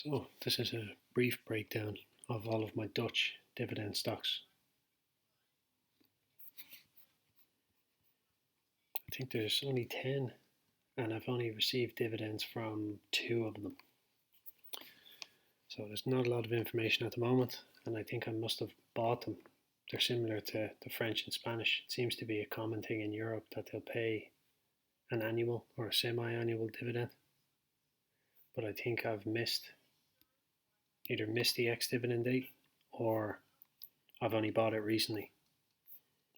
So this is a brief breakdown of all of my Dutch dividend stocks. I think there's only 10 and I've only received dividends from 2 of them. So there's not a lot of information at the moment, and I think I must have bought them. They're similar to the French and Spanish. It seems to be a common thing in Europe that they'll pay an annual or a semi-annual dividend. But I think I've either missed the ex-dividend date or I've only bought it recently.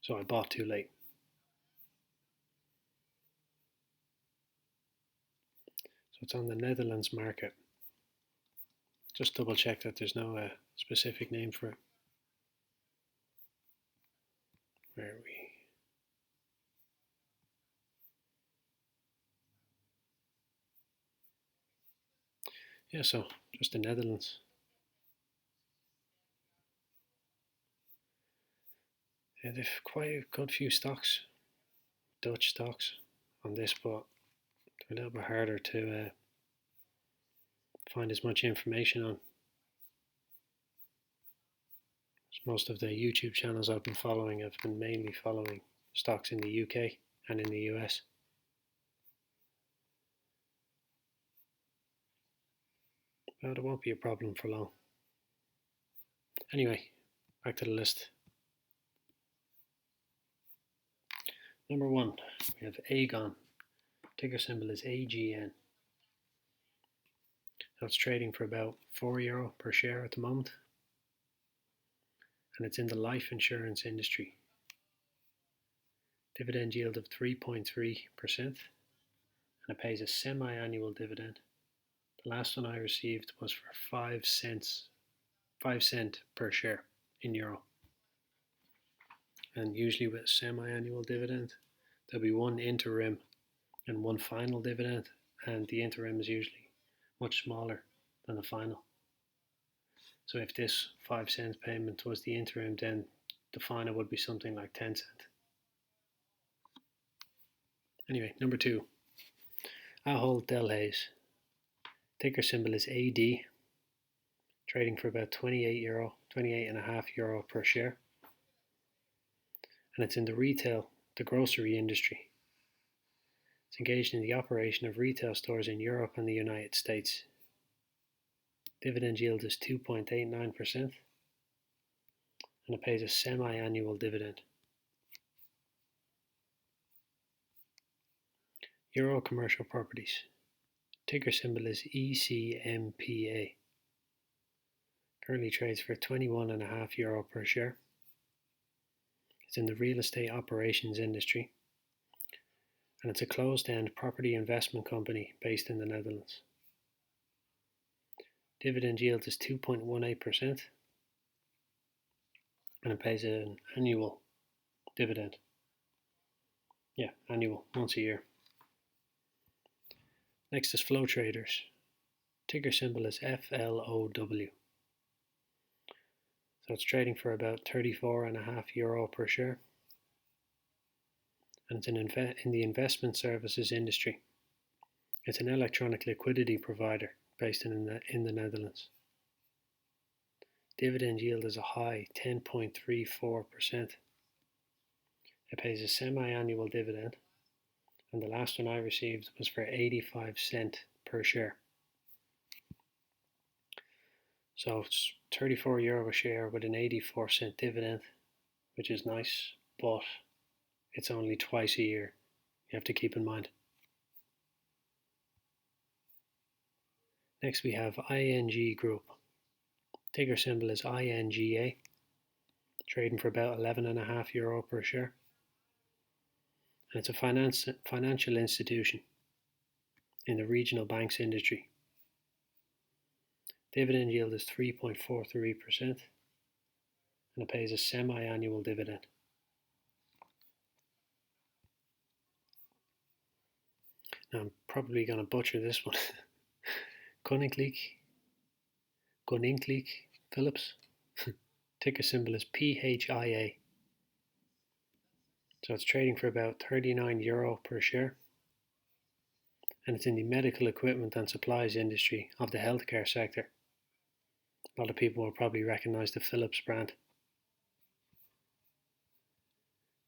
So I bought too late. So it's on the Netherlands market. Just double check that there's no specific name for it. Where are we? Yeah, so just the Netherlands. Yeah, they've quite a good few stocks, Dutch stocks, on this, but they're a little bit harder to find as much information on. Most of the YouTube channels I've been following have been mainly following stocks in the UK and in the US. But it won't be a problem for long. Anyway, back to the list. Number 1, we have Aegon. Ticker symbol is AGN. So it's trading for about €4 per share at the moment. And it's in the life insurance industry. Dividend yield of 3.3%. And it pays a semi-annual dividend. The last one I received was for 5 cents per share in euro. And usually with semi-annual dividend, there'll be one interim and one final dividend, and the interim is usually much smaller than the final. So if this 5 cents payment was the interim, then the final would be something like 10 cents. Anyway, number 2, Ahold Delhaize. Ticker symbol is AD, trading for about €28.5 per share. And it's in the grocery industry. It's engaged in the operation of retail stores in Europe and the United States. Dividend yield is 2.89%, and it pays a semi-annual dividend. Eurocommercial Properties. Ticker symbol is ECMPA. Currently trades for €21.5 per share. It's in the real estate operations industry, and it's a closed-end property investment company based in the Netherlands. Dividend yield is 2.18%, and it pays an annual dividend. Yeah, annual, once a year. Next is Flow Traders. Ticker symbol is FLOW. So it's trading for about €34.5 per share. And it's in the investment services industry. It's an electronic liquidity provider based in the Netherlands. Dividend yield is a high 10.34%. It pays a semi-annual dividend, and the last one I received was for 85 cents per share. So it's €34 a share with an 84-cent dividend, which is nice, but it's only twice a year. You have to keep in mind. Next we have ING Group. Ticker symbol is INGA. Trading for about €11.5 per share. And it's a financial institution in the regional banks industry. Dividend yield is 3.43%, and it pays a semi-annual dividend. Now I'm probably going to butcher this one. Koninklijke Philips. Ticker symbol is PHIA. So it's trading for about €39 per share. and it's in the medical equipment and supplies industry of the healthcare sector. A lot of people will probably recognize the Philips brand.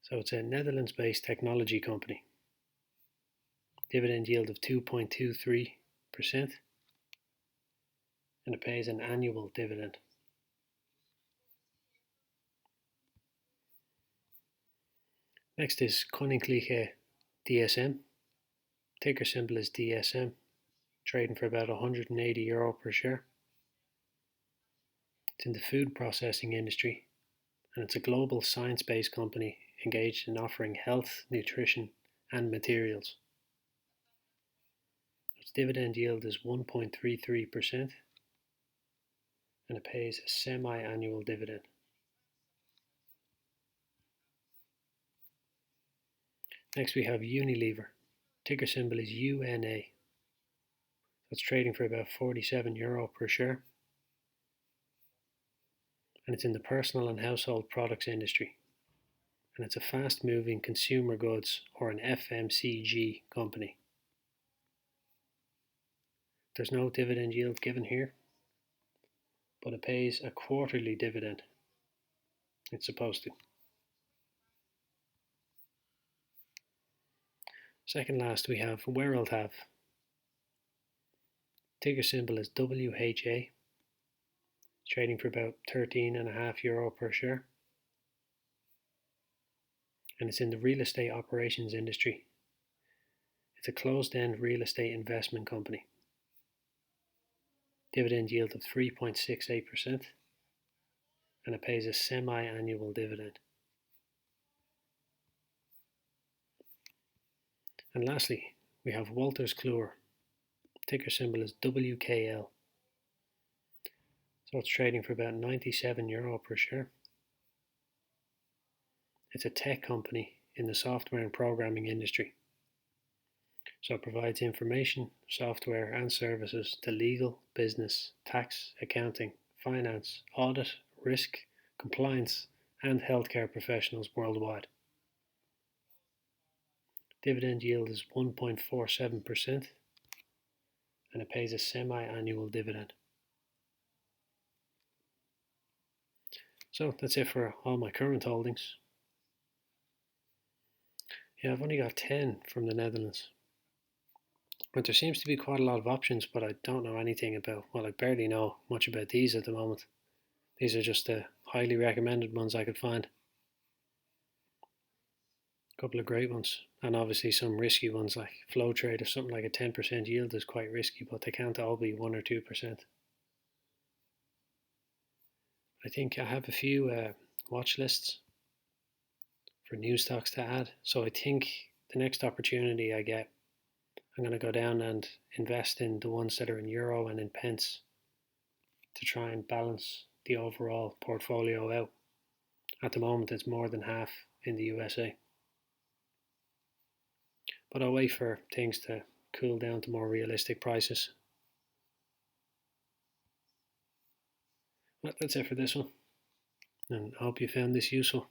So it's a Netherlands-based technology company. Dividend yield of 2.23%, and it pays an annual dividend. Next is Koninklijke DSM. Ticker symbol is DSM, trading for about €180 per share. It's in the food processing industry, and it's a global science-based company engaged in offering health, nutrition, and materials. Its dividend yield is 1.33%, and it pays a semi-annual dividend. Next we have Unilever. Ticker symbol is UNA. That's trading for about €47 per share. And it's in the personal and household products industry. And it's a fast-moving consumer goods or an FMCG company. There's no dividend yield given here, but it pays a quarterly dividend. It's supposed to. Second last we have Wereldhave. Ticker symbol is WHA. It's trading for about €13.50 per share. And it's in the real estate operations industry. It's a closed-end real estate investment company. Dividend yield of 3.68%, and it pays a semi-annual dividend. And lastly, we have Wolters Kluwer. Ticker symbol is WKL. So it's trading for about €97 per share. It's a tech company in the software and programming industry. So it provides information, software and services to legal, business, tax, accounting, finance, audit, risk, compliance and healthcare professionals worldwide. Dividend yield is 1.47%, and it pays a semi-annual dividend. So that's it for all my current holdings. Yeah, I've only got 10 from the Netherlands. But there seems to be quite a lot of options, but I don't know anything about, well, I barely know much about these at the moment. These are just the highly recommended ones I could find. A couple of great ones, and obviously some risky ones like flow trade or something like a 10% yield is quite risky, but they can't all be 1 or 2%. I think I have a few watch lists for new stocks to add, so I think the next opportunity I get, I'm going to go down and invest in the ones that are in euro and in pence to try and balance the overall portfolio out. At the moment it's more than half in the USA. But I'll wait for things to cool down to more realistic prices. Well, that's it for this one, and I hope you found this useful.